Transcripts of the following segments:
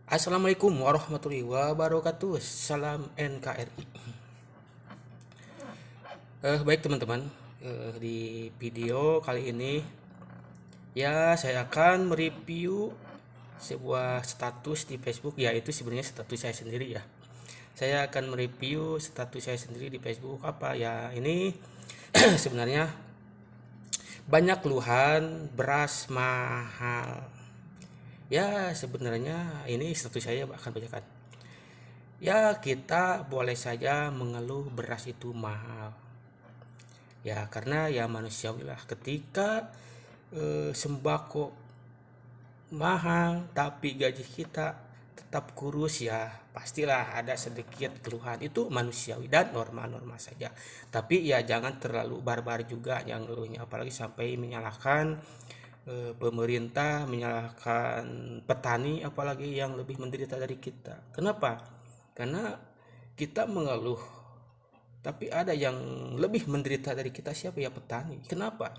Assalamualaikum warahmatullahi wabarakatuh. Salam NKRI. Baik teman-teman, di video kali ini ya saya akan mereview sebuah status di Facebook, yaitu sebenarnya status saya sendiri ya. Saya akan mereview status saya sendiri di Facebook apa ya. Ini sebenarnya banyak keluhan beras mahal. Ya sebenarnya ini status saya akan bacakan. Ya kita boleh saja mengeluh beras itu mahal. Ya karena ya manusiawi lah, ketika sembako mahal tapi gaji kita tetap kurus, ya pastilah ada sedikit keluhan. Itu manusiawi dan normal-normal saja. Tapi ya jangan terlalu barbar juga yang ngeluhnya, apalagi sampai menyalahkan pemerintah, menyalahkan petani, apalagi yang lebih menderita dari kita. Kenapa? Karena kita mengeluh, tapi ada yang lebih menderita dari kita. Siapa? Ya petani. Kenapa?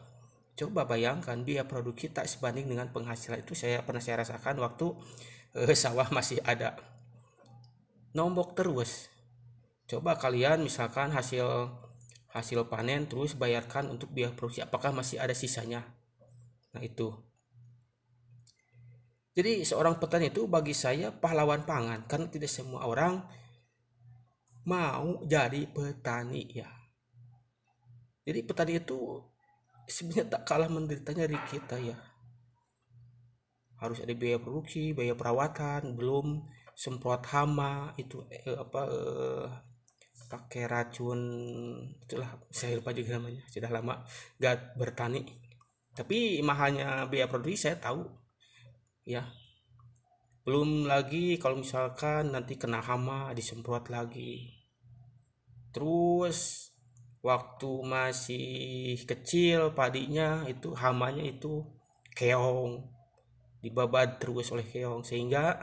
Coba bayangkan biaya produk kita sebanding dengan penghasilan. Itu saya rasakan waktu sawah masih ada, nombok terus. Coba kalian misalkan hasil panen terus bayarkan untuk biaya produksi, apakah masih ada sisanya? Nah itu. Jadi seorang petani itu bagi saya pahlawan pangan, karena tidak semua orang mau jadi petani ya. Jadi petani itu sebenarnya tak kalah menderitanya dari kita ya. Harus ada biaya produksi, biaya perawatan, belum semprot hama itu pakai racun, itulah saya lupa juga namanya, sudah lama gak bertani. Tapi mahalnya biaya produksi saya tahu ya. Belum lagi kalau misalkan nanti kena hama disemprot lagi. Terus waktu masih kecil padinya itu hamanya itu keong, dibabat terus oleh keong sehingga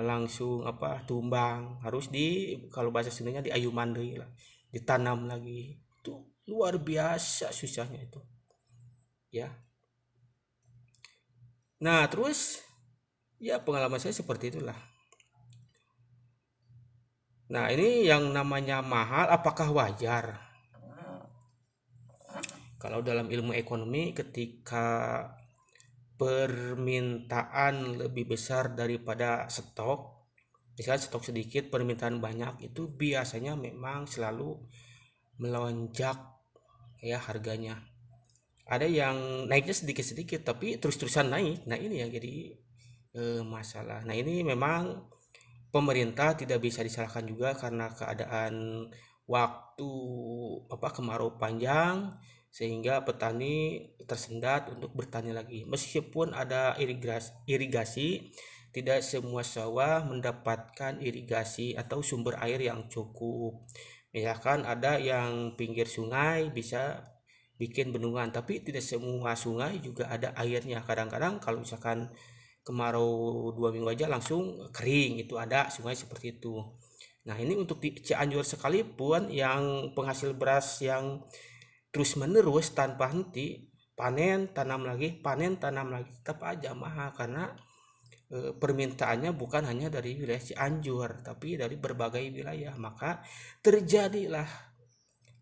langsung tumbang. Harus kalau bahasa Sundanya diayuman deui lah, ditanam lagi. Itu luar biasa susahnya itu ya. Nah terus ya pengalaman saya seperti itulah. Nah ini yang namanya mahal, apakah wajar? Kalau dalam ilmu ekonomi, ketika permintaan lebih besar daripada stok, misalnya stok sedikit permintaan banyak, itu biasanya memang selalu melonjak ya harganya. Ada yang naiknya sedikit-sedikit tapi terus-terusan naik. Nah ini yang jadi masalah. Nah ini memang pemerintah tidak bisa disalahkan juga, karena keadaan waktu kemarau panjang sehingga petani tersendat untuk bertani lagi. Meskipun ada irigasi, tidak semua sawah mendapatkan irigasi atau sumber air yang cukup. Misalkan ada yang pinggir sungai bisa bikin bendungan, tapi tidak semua sungai juga ada airnya. Kadang-kadang kalau misalkan kemarau 2 minggu aja langsung kering, itu ada sungai seperti itu. Nah ini untuk di Cianjur sekalipun yang penghasil beras yang terus menerus tanpa henti, panen tanam lagi, panen tanam lagi, tetap aja mahal karena permintaannya bukan hanya dari wilayah Cianjur tapi dari berbagai wilayah. Maka terjadilah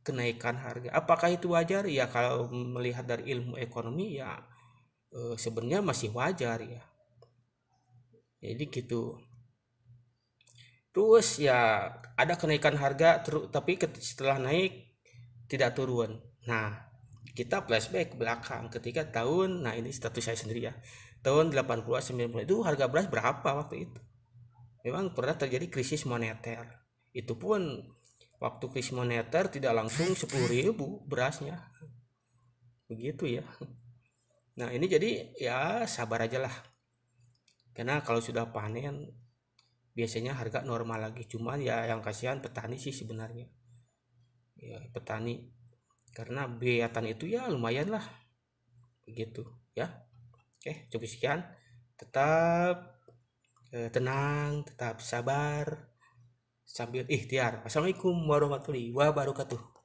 kenaikan harga. Apakah itu wajar? Ya kalau melihat dari ilmu ekonomi ya sebenarnya masih wajar ya. Jadi gitu. Terus ya ada kenaikan harga tapi setelah naik tidak turun. Nah kita flashback ke belakang ketika tahun, nah ini status saya sendiri ya, tahun 80 90 itu harga beras berapa waktu itu? Memang pernah terjadi krisis moneter. Itu pun waktu krisis moneter tidak langsung 10.000 berasnya, begitu ya. Nah ini jadi ya sabar aja lah, karena kalau sudah panen biasanya harga normal lagi. Cuman ya yang kasihan petani sih sebenarnya ya, petani, karena biaya tani itu ya lumayan lah, begitu ya. Oke cukup sekian. Tetap tenang, tetap sabar sambil ikhtiar. Assalamualaikum warahmatullahi wabarakatuh.